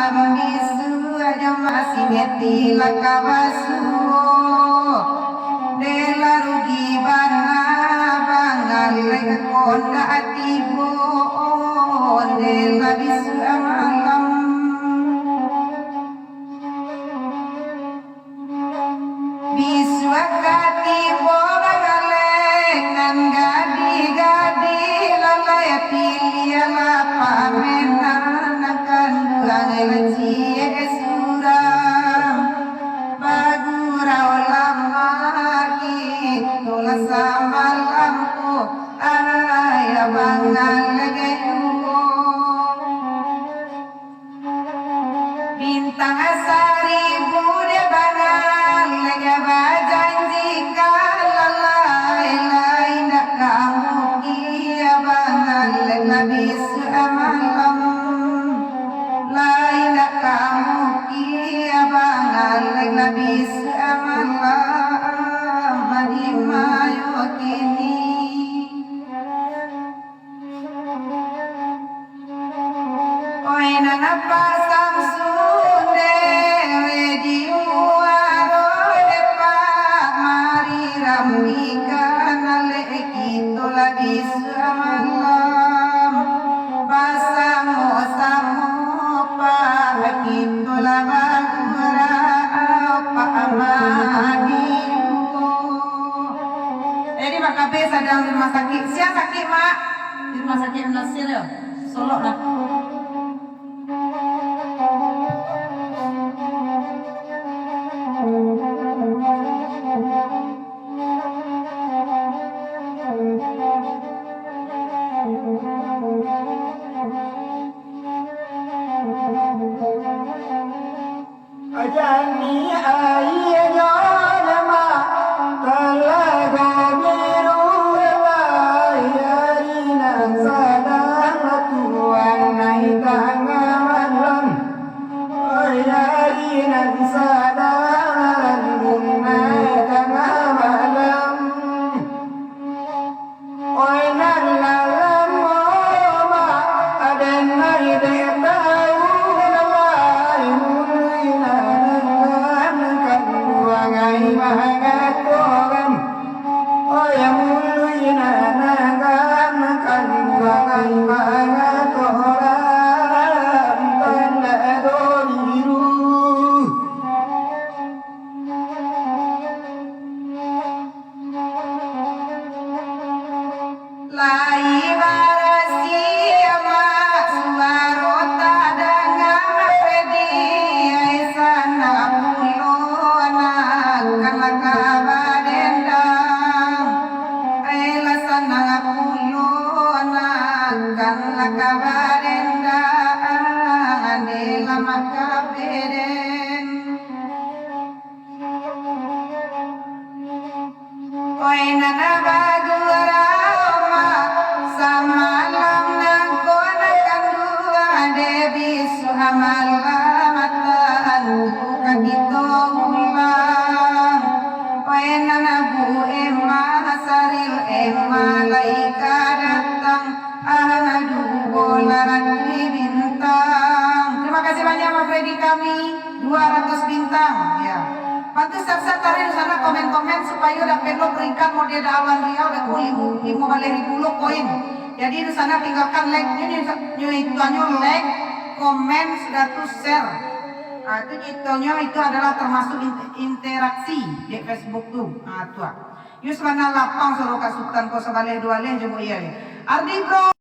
bisu aja masih beti lakabasu dela rugi banga bangal lega konda atibo dela bisu amalam bisu akatibo bangalengan gadi-gadi lalaya pilih ala pamenan akan buang cie surang bagurau lama itulah sama lampu ayah bangal legeyu bintang asari bude bangal lega bajanji kalalai lai nak kamu kia bangal lega bisu amalam lai nak kamu kia bangal lega bisu amalam madi mayo kini oi nana pasang sunde di muaro depa mari rambika nale kito lagi samalam pasamo samo pa kito labagura pa amadiu. Jadi Mak KB sedang di rumah sakit. Siapa sakit Mak? Di rumah sakit Nasir ya? Solo lah. Ajani ayya nama talaga biru ayarina sadang tuan naik malam ayarina sadang naik malam oi nalam ma aden naik Terima kasih banyak Mas Freddy kami 200 bintang ya. Bantu sersa tarik di sana komen-komen supaya udah perlu peringkat model awan dia udah kulimu 5 balik ribu koin. Jadi di sana tinggalkan like ini like, komen, sudah tuh share. Nah, itu itu adalah termasuk interaksi di Facebook tuh. Nah, tuh. Yus mana lapang suruh kasutan ko sa balay dualeh jemo iya. Ardi bro.